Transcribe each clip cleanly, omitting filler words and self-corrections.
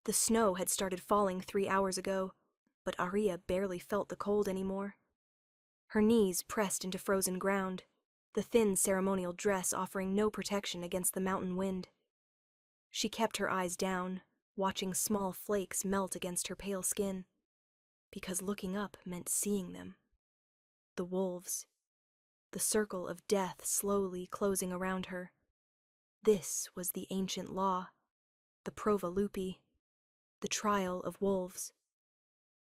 The snow had started falling 3 hours ago, but Arya barely felt the cold anymore. Her knees pressed into frozen ground, the thin ceremonial dress offering no protection against the mountain wind. She kept her eyes down, watching small flakes melt against her pale skin, because looking up meant seeing them. The wolves. The circle of death slowly closing around her. This was the ancient law, the prova lupi, the trial of wolves.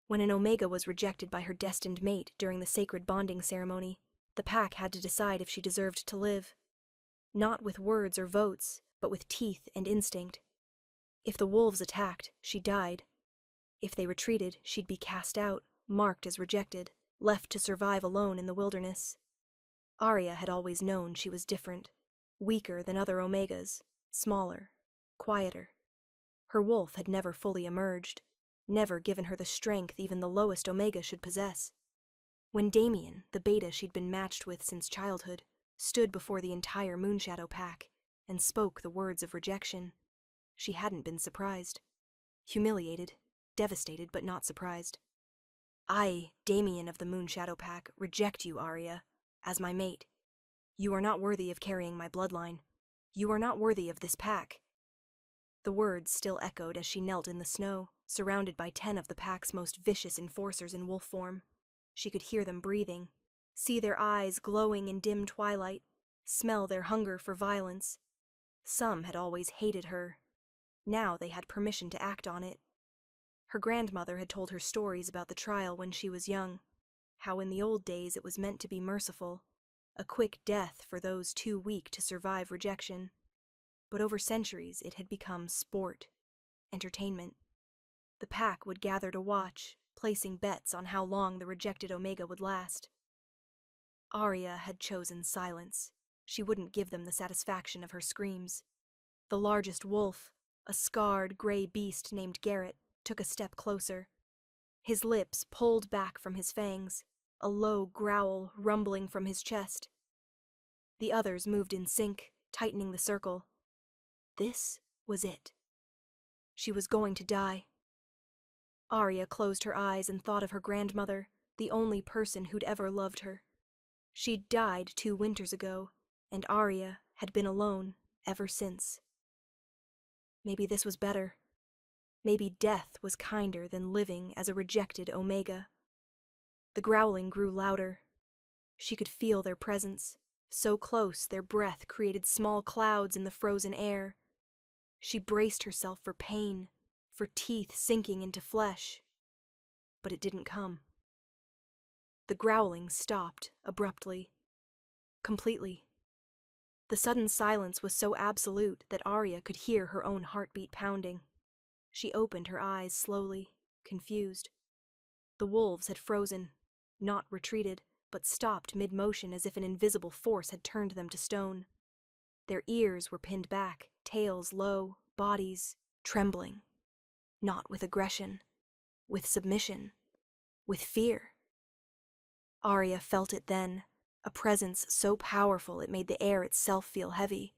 When an omega was rejected by her destined mate during the sacred bonding ceremony, the pack had to decide if she deserved to live. Not with words or votes, but with teeth and instinct. If the wolves attacked, she died. If they retreated, she'd be cast out, marked as rejected, left to survive alone in the wilderness. Arya had always known she was different, weaker than other omegas, smaller, quieter. Her wolf had never fully emerged, never given her the strength even the lowest omega should possess. When Damien, the beta she'd been matched with since childhood, stood before the entire Moonshadow pack and spoke the words of rejection, she hadn't been surprised. Humiliated, devastated, but not surprised. I, Damien of the Moonshadow pack, reject you, Arya, as my mate. You are not worthy of carrying my bloodline. You are not worthy of this pack. The words still echoed as she knelt in the snow, surrounded by 10 of the pack's most vicious enforcers in wolf form. She could hear them breathing, see their eyes glowing in dim twilight, smell their hunger for violence. Some had always hated her. Now they had permission to act on it. Her grandmother had told her stories about the trial when she was young, how in the old days it was meant to be merciful, a quick death for those too weak to survive rejection. But over centuries it had become sport, entertainment. The pack would gather to watch, placing bets on how long the rejected omega would last. Arya had chosen silence. She wouldn't give them the satisfaction of her screams. The largest wolf, a scarred gray beast named Garrett, took a step closer. His lips pulled back from his fangs, a low growl rumbling from his chest. The others moved in sync, tightening the circle. This was it. She was going to die. Arya closed her eyes and thought of her grandmother, the only person who'd ever loved her. She'd died 2 winters ago, and Arya had been alone ever since. Maybe this was better. Maybe death was kinder than living as a rejected omega. The growling grew louder. She could feel their presence, so close their breath created small clouds in the frozen air. She braced herself for pain, for teeth sinking into flesh. But it didn't come. The growling stopped abruptly. Completely. The sudden silence was so absolute that Arya could hear her own heartbeat pounding. She opened her eyes slowly, confused. The wolves had frozen, not retreated, but stopped mid-motion as if an invisible force had turned them to stone. Their ears were pinned back, tails low, bodies trembling. Not with aggression, with submission, with fear. Arya felt it then, a presence so powerful it made the air itself feel heavy.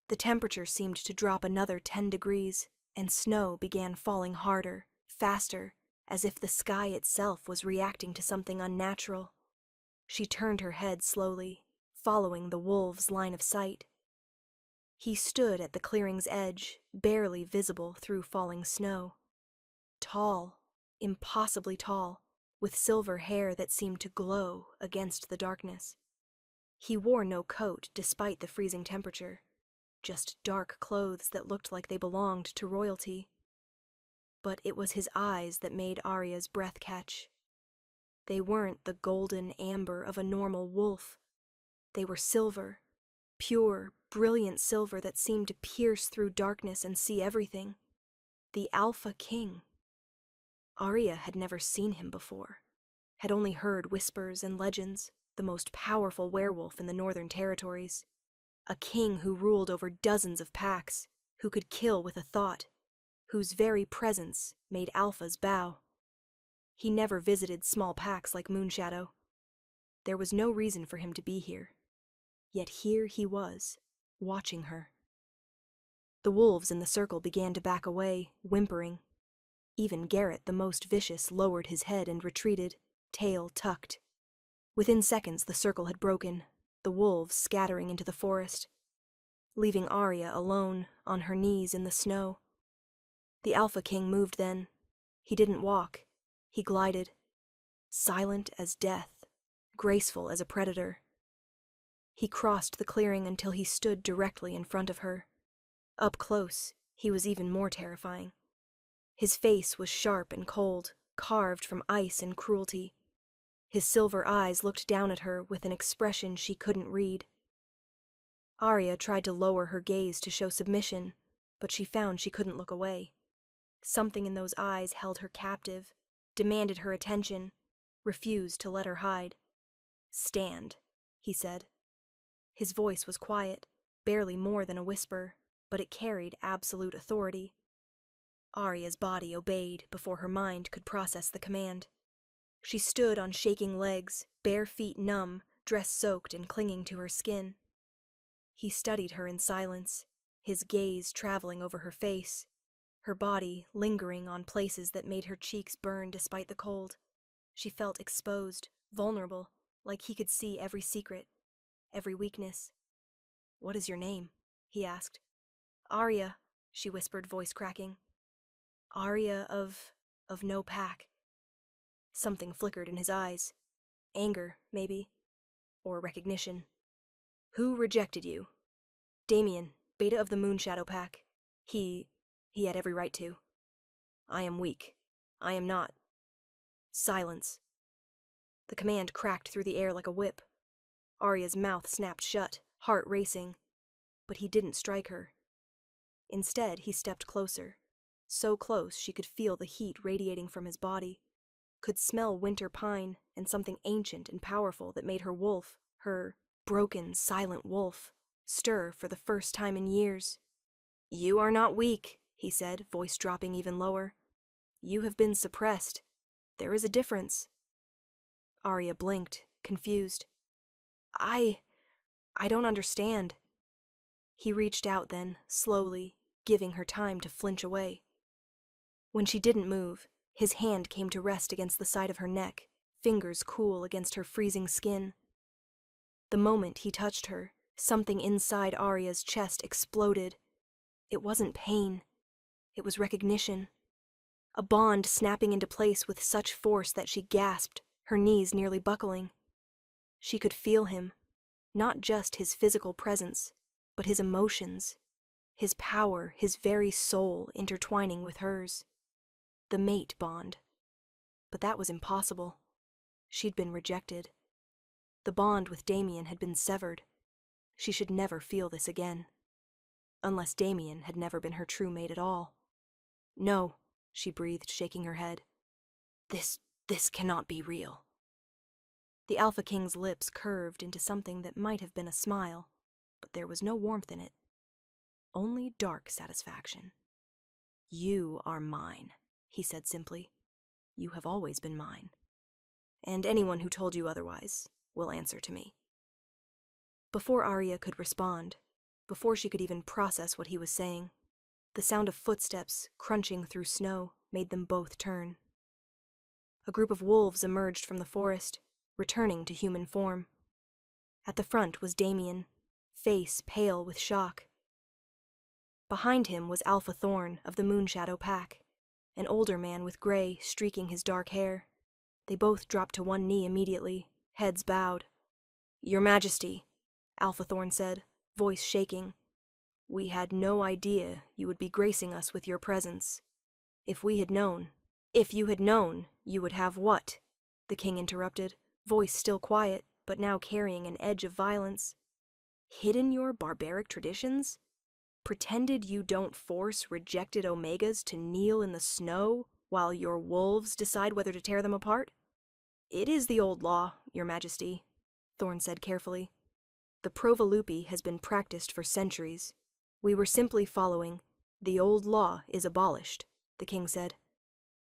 The temperature seemed to drop another 10 degrees, and snow began falling harder, faster, as if the sky itself was reacting to something unnatural. She turned her head slowly, following the wolf's line of sight. He stood at the clearing's edge, barely visible through falling snow. Tall, impossibly tall, with silver hair that seemed to glow against the darkness. He wore no coat despite the freezing temperature, just dark clothes that looked like they belonged to royalty. But it was his eyes that made Arya's breath catch. They weren't the golden amber of a normal wolf. They were silver, pure, brilliant silver that seemed to pierce through darkness and see everything. The Alpha King. Arya had never seen him before, had only heard whispers and legends, the most powerful werewolf in the Northern Territories. A king who ruled over dozens of packs, who could kill with a thought, whose very presence made alphas bow. He never visited small packs like Moonshadow. There was no reason for him to be here. Yet here he was, watching her. The wolves in the circle began to back away, whimpering. Even Garrett, the most vicious, lowered his head and retreated, tail tucked. Within seconds, the circle had broken, the wolves scattering into the forest, leaving Arya alone, on her knees in the snow. The Alpha King moved then. He didn't walk. He glided, silent as death, graceful as a predator. He crossed the clearing until he stood directly in front of her. Up close, he was even more terrifying. His face was sharp and cold, carved from ice and cruelty. His silver eyes looked down at her with an expression she couldn't read. Arya tried to lower her gaze to show submission, but she found she couldn't look away. Something in those eyes held her captive, demanded her attention, refused to let her hide. "Stand," he said. His voice was quiet, barely more than a whisper, but it carried absolute authority. Arya's body obeyed before her mind could process the command. She stood on shaking legs, bare feet numb, dress soaked and clinging to her skin. He studied her in silence, his gaze traveling over her face, her body lingering on places that made her cheeks burn despite the cold. She felt exposed, vulnerable, like he could see every secret, every weakness. "What is your name?" he asked. "Arya," she whispered, voice cracking. "Arya of no pack." Something flickered in his eyes. Anger, maybe. Or recognition. "Who rejected you?" "Damien, Beta of the Moonshadow Pack. He had every right to." "I am weak. I am not." Silence. The command cracked through the air like a whip. Arya's mouth snapped shut, heart racing. But he didn't strike her. Instead, he stepped closer. So close she could feel the heat radiating from his body, could smell winter pine and something ancient and powerful that made her wolf, her broken, silent wolf, stir for the first time in years. "You are not weak," he said, voice dropping even lower. "You have been suppressed. There is a difference." Arya blinked, confused. I don't understand." He reached out then, slowly, giving her time to flinch away. When she didn't move, his hand came to rest against the side of her neck, fingers cool against her freezing skin. The moment he touched her, something inside Arya's chest exploded. It wasn't pain. It was recognition. A bond snapping into place with such force that she gasped, her knees nearly buckling. She could feel him, not just his physical presence, but his emotions, his power, his very soul intertwining with hers. The mate bond. But that was impossible. She'd been rejected. The bond with Damien had been severed. She should never feel this again. Unless Damien had never been her true mate at all. "No," she breathed, shaking her head. This cannot be real." The Alpha King's lips curved into something that might have been a smile, but there was no warmth in it. Only dark satisfaction. "You are mine," he said simply. "You have always been mine. And anyone who told you otherwise will answer to me." Before Arya could respond, before she could even process what he was saying, the sound of footsteps crunching through snow made them both turn. A group of wolves emerged from the forest, returning to human form. At the front was Damien, face pale with shock. Behind him was Alpha Thorn of the Moonshadow Pack, an older man with gray streaking his dark hair. They both dropped to one knee immediately, heads bowed. "Your Majesty," Alpha Thorn said, voice shaking. "We had no idea you would be gracing us with your presence. If you had known, you would have what?" the king interrupted, voice still quiet, but now carrying an edge of violence. "Hidden your barbaric traditions? Pretended you don't force rejected Omegas to kneel in the snow while your wolves decide whether to tear them apart?" "It is the old law, Your Majesty," Thorn said carefully. "The Provalupi has been practiced for centuries. We were simply following. The old law is abolished," the king said.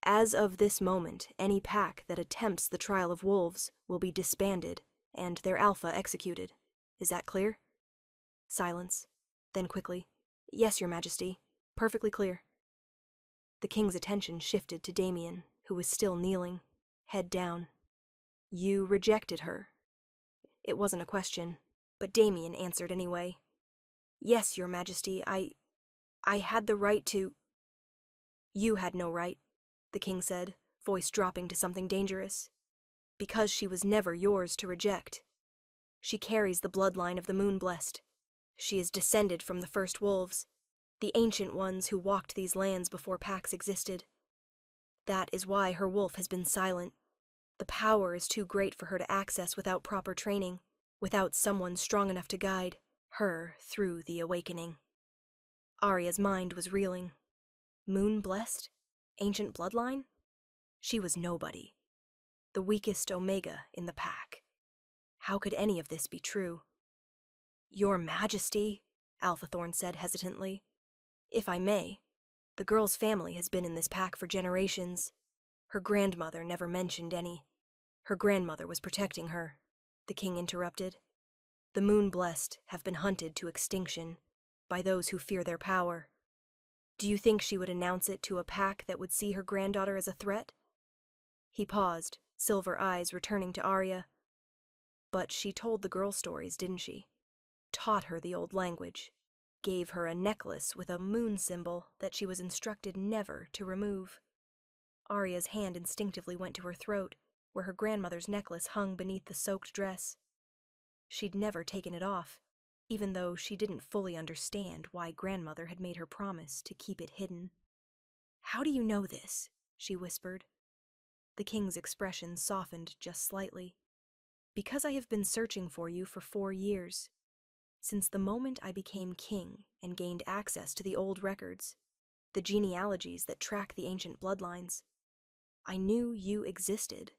"As of this moment, any pack that attempts the trial of wolves will be disbanded and their alpha executed. Is that clear?" Silence. Then quickly, Yes, Your Majesty. Perfectly clear. The king's attention shifted to Damien, who was still kneeling, head down. You rejected her. It wasn't a question, but Damien answered anyway. Yes, Your Majesty, I had the right to... You had no right, the king said, voice dropping to something dangerous. Because she was never yours to reject. She carries the bloodline of the Moon-Blessed. She is descended from the first wolves, the ancient ones who walked these lands before packs existed. That is why her wolf has been silent. The power is too great for her to access without proper training, without someone strong enough to guide her through the awakening. Arya's mind was reeling. Moon-Blessed? Ancient bloodline? She was nobody. The weakest Omega in the pack. How could any of this be true? Your Majesty, Alphathorn said hesitantly. If I may, the girl's family has been in this pack for generations. Her grandmother never mentioned any. Her grandmother was protecting her, the king interrupted. The Moon-Blessed have been hunted to extinction by those who fear their power. Do you think she would announce it to a pack that would see her granddaughter as a threat? He paused, silver eyes returning to Arya. But she told the girl stories, didn't she? Taught her the old language. Gave her a necklace with a moon symbol that she was instructed never to remove. Arya's hand instinctively went to her throat, where her grandmother's necklace hung beneath the soaked dress. She'd never taken it off, even though she didn't fully understand why grandmother had made her promise to keep it hidden. How do you know this? She whispered. The king's expression softened just slightly. Because I have been searching for you for 4 years. Since the moment I became king and gained access to the old records, the genealogies that track the ancient bloodlines, I knew you existed.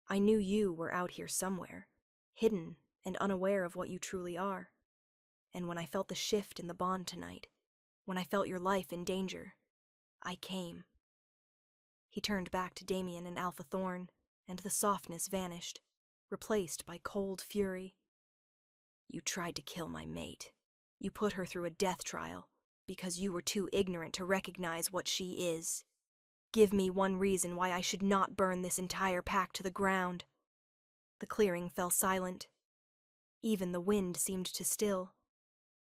I knew you were out here somewhere, hidden and unaware of what you truly are. And when I felt the shift in the bond tonight, when I felt your life in danger, I came. He turned back to Damien and Alpha Thorn, and the softness vanished, replaced by cold fury. You tried to kill my mate. You put her through a death trial because you were too ignorant to recognize what she is. Give me one reason why I should not burn this entire pack to the ground. The clearing fell silent. Even the wind seemed to still.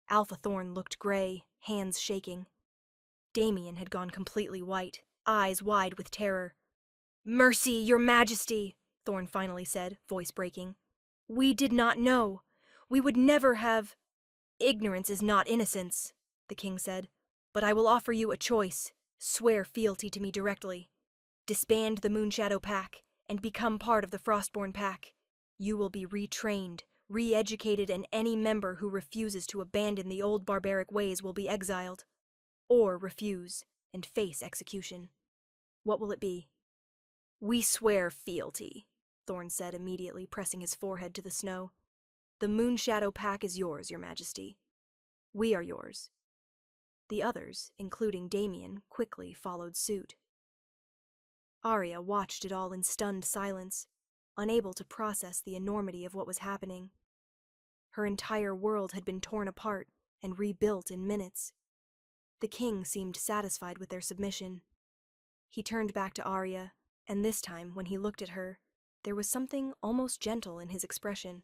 Alpha Thorn looked gray, hands shaking. Damien had gone completely white, eyes wide with terror. Mercy, Your Majesty, Thorn finally said, voice breaking. We did not know. We would never have... Ignorance is not innocence, the king said, but I will offer you a choice. Swear fealty to me directly. Disband the Moonshadow Pack and become part of the Frostborn Pack. You will be retrained, re-educated, and any member who refuses to abandon the old barbaric ways will be exiled. Or refuse and face execution. What will it be? We swear fealty, Thorn said immediately, pressing his forehead to the snow. The Moonshadow Pack is yours, Your Majesty. We are yours. The others, including Damien, quickly followed suit. Arya watched it all in stunned silence, unable to process the enormity of what was happening. Her entire world had been torn apart and rebuilt in minutes. The king seemed satisfied with their submission. He turned back to Arya, and this time, when he looked at her, there was something almost gentle in his expression.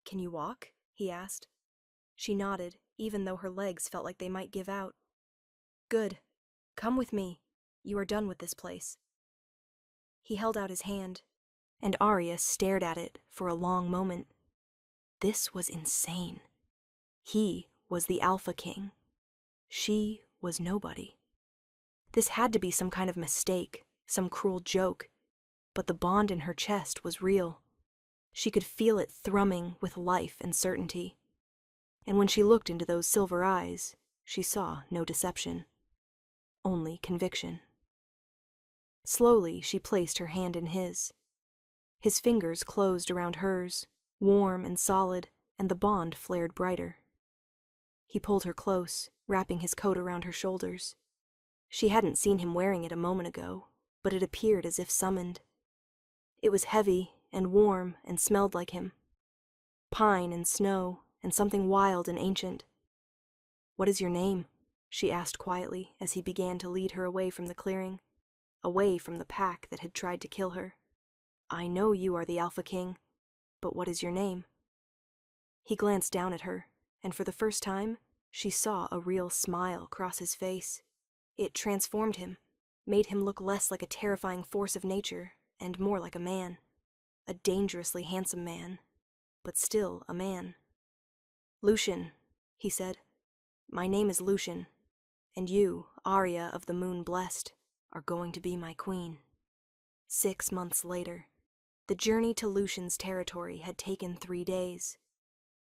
Can you walk? He asked. She nodded, even though her legs felt like they might give out. Good. Come with me. You are done with this place. He held out his hand, and Arya stared at it for a long moment. This was insane. He was the Alpha King. She was nobody. This had to be some kind of mistake, some cruel joke, but the bond in her chest was real. She could feel it thrumming with life and certainty. And when she looked into those silver eyes, she saw no deception, only conviction. Slowly, she placed her hand in his. His fingers closed around hers, warm and solid, and the bond flared brighter. He pulled her close, wrapping his coat around her shoulders. She hadn't seen him wearing it a moment ago, but it appeared as if summoned. It was heavy and warm and smelled like him. Pine and snow and something wild and ancient. "What is your name?" she asked quietly as he began to lead her away from the clearing, away from the pack that had tried to kill her. "I know you are the Alpha King, but what is your name?" He glanced down at her, and for the first time, she saw a real smile cross his face. It transformed him, made him look less like a terrifying force of nature and more like a man. A dangerously handsome man, but still a man. "Lucian," he said. "My name is Lucian, and you, Arya of the Moon Blessed, are going to be my queen." 6 months later, the journey to Lucian's territory had taken 3 days.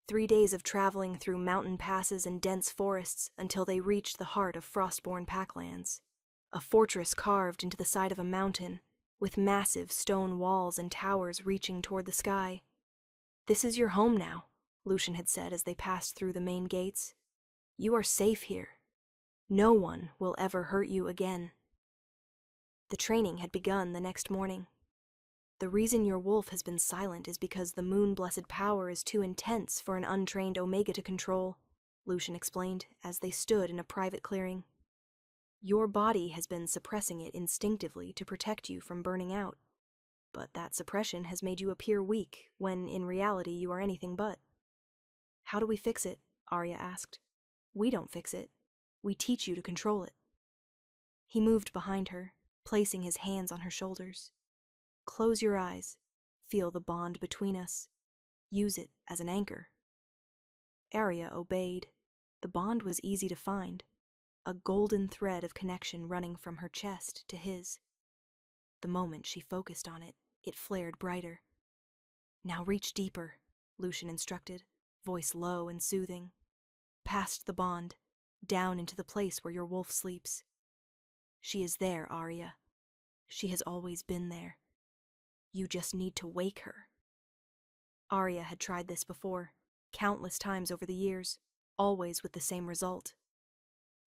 3 days of traveling through mountain passes and dense forests until they reached the heart of Frostborn Packlands, a fortress carved into the side of a mountain, with massive stone walls and towers reaching toward the sky. "This is your home now," Lucian had said as they passed through the main gates. "You are safe here. No one will ever hurt you again." The training had begun the next morning. "The reason your wolf has been silent is because the moon-blessed power is too intense for an untrained Omega to control," Lucian explained as they stood in a private clearing. "Your body has been suppressing it instinctively to protect you from burning out. But that suppression has made you appear weak, when in reality you are anything but." "How do we fix it?" Arya asked. "We don't fix it. We teach you to control it." He moved behind her, placing his hands on her shoulders. "Close your eyes. Feel the bond between us. Use it as an anchor." Arya obeyed. The bond was easy to find, a golden thread of connection running from her chest to his. The moment she focused on it, it flared brighter. "Now reach deeper," Lucian instructed, voice low and soothing. "Past the bond, down into the place where your wolf sleeps. She is there, Arya. She has always been there. You just need to wake her." Arya had tried this before, countless times over the years, always with the same result.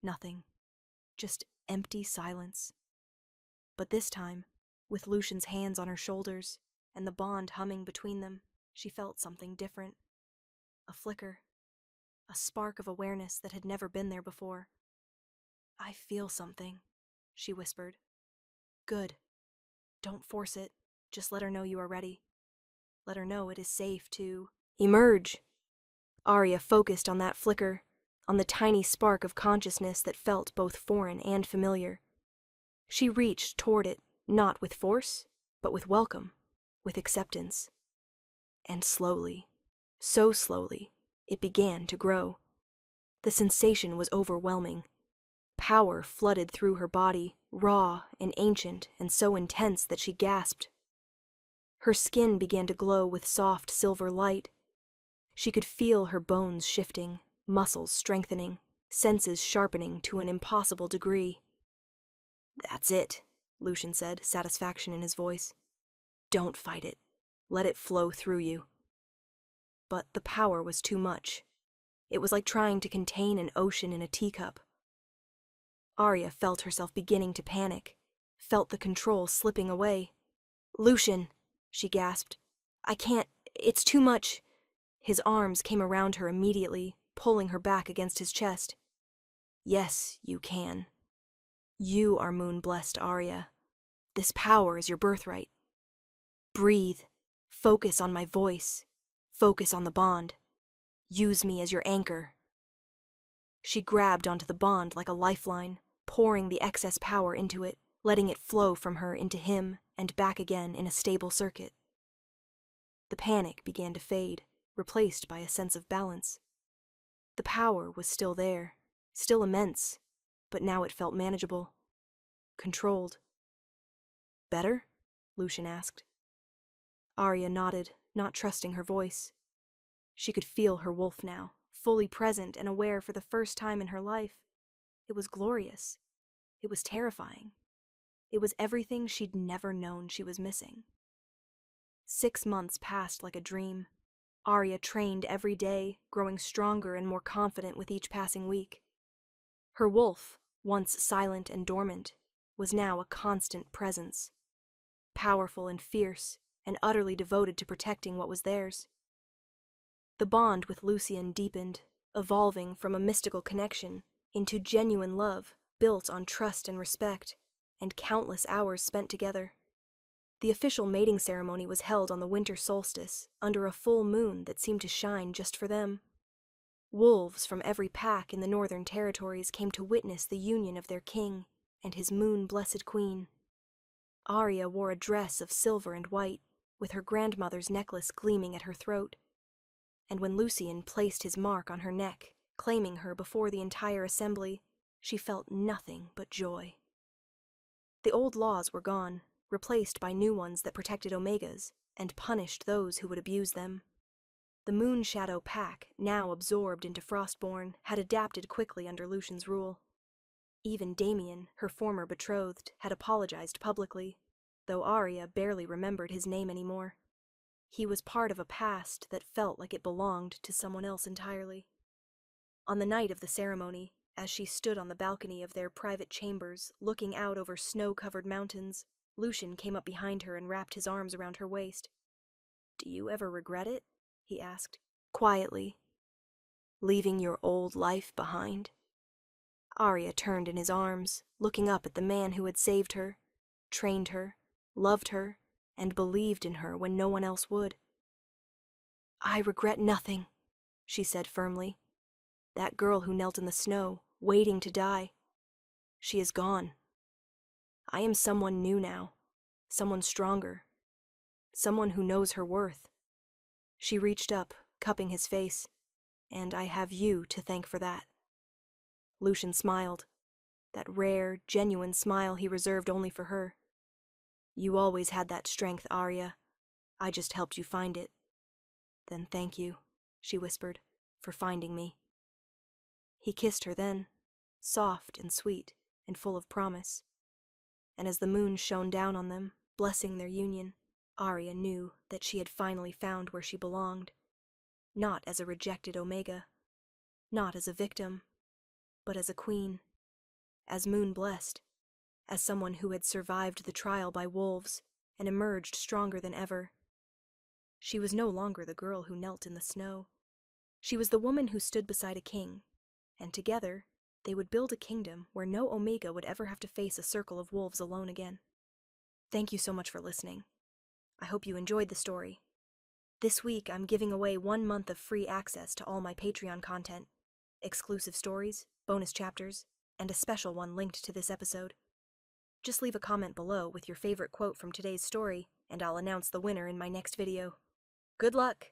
Nothing. Just empty silence. But this time, with Lucian's hands on her shoulders and the bond humming between them, she felt something different. A flicker. A spark of awareness that had never been there before. "I feel something," she whispered. "Good. Don't force it. Just let her know you are ready. Let her know it is safe to emerge." Arya focused on that flicker, on the tiny spark of consciousness that felt both foreign and familiar. She reached toward it, not with force, but with welcome, with acceptance. And slowly, so slowly, it began to grow. The sensation was overwhelming. Power flooded through her body, raw and ancient and so intense that she gasped. Her skin began to glow with soft silver light. She could feel her bones shifting, muscles strengthening, senses sharpening to an impossible degree. "That's it," Lucian said, satisfaction in his voice. "Don't fight it. Let it flow through you." But the power was too much. It was like trying to contain an ocean in a teacup. Arya felt herself beginning to panic, felt the control slipping away. "Lucian," she gasped. "I can't. It's too much." His arms came around her immediately, pulling her back against his chest. "Yes, you can. You are moon-blessed, Arya. This power is your birthright. Breathe. Focus on my voice. Focus on the bond. Use me as your anchor." She grabbed onto the bond like a lifeline, pouring the excess power into it, letting it flow from her into him and back again in a stable circuit. The panic began to fade, replaced by a sense of balance. The power was still there, still immense, but now it felt manageable, controlled. "Better?" Lucian asked. Arya nodded, not trusting her voice. She could feel her wolf now, fully present and aware for the first time in her life. It was glorious. It was terrifying. It was everything she'd never known she was missing. 6 months passed like a dream. Arya trained every day, growing stronger and more confident with each passing week. Her wolf, once silent and dormant, was now a constant presence. Powerful and fierce, and utterly devoted to protecting what was theirs. The bond with Lucian deepened, evolving from a mystical connection into genuine love built on trust and respect, and countless hours spent together. The official mating ceremony was held on the winter solstice, under a full moon that seemed to shine just for them. Wolves from every pack in the northern territories came to witness the union of their king and his moon-blessed queen. Arya wore a dress of silver and white, with her grandmother's necklace gleaming at her throat. And when Lucian placed his mark on her neck, claiming her before the entire assembly, she felt nothing but joy. The old laws were gone, replaced by new ones that protected Omegas and punished those who would abuse them. The Moon Shadow Pack, now absorbed into Frostborn, had adapted quickly under Lucian's rule. Even Damien, her former betrothed, had apologized publicly, though Arya barely remembered his name anymore. He was part of a past that felt like it belonged to someone else entirely. On the night of the ceremony, as she stood on the balcony of their private chambers, looking out over snow-covered mountains, Lucian came up behind her and wrapped his arms around her waist. "Do you ever regret it?" he asked, quietly. "Leaving your old life behind?" Arya turned in his arms, looking up at the man who had saved her, trained her, loved her, and believed in her when no one else would. "I regret nothing," she said firmly. "That girl who knelt in the snow, waiting to die, she is gone. I am someone new now, someone stronger, someone who knows her worth." She reached up, cupping his face, "And I have you to thank for that." Lucian smiled, that rare, genuine smile he reserved only for her. "You always had that strength, Arya. I just helped you find it." "Then thank you," she whispered, "for finding me." He kissed her then, soft and sweet and full of promise. And as the moon shone down on them, blessing their union, Arya knew that she had finally found where she belonged. Not as a rejected Omega, not as a victim, but as a queen, as moon-blessed, as someone who had survived the trial by wolves and emerged stronger than ever. She was no longer the girl who knelt in the snow. She was the woman who stood beside a king, and together they would build a kingdom where no Omega would ever have to face a circle of wolves alone again. Thank you so much for listening. I hope you enjoyed the story. This week I'm giving away 1 month of free access to all my Patreon content, exclusive stories, bonus chapters, and a special one linked to this episode. Just leave a comment below with your favorite quote from today's story, and I'll announce the winner in my next video. Good luck!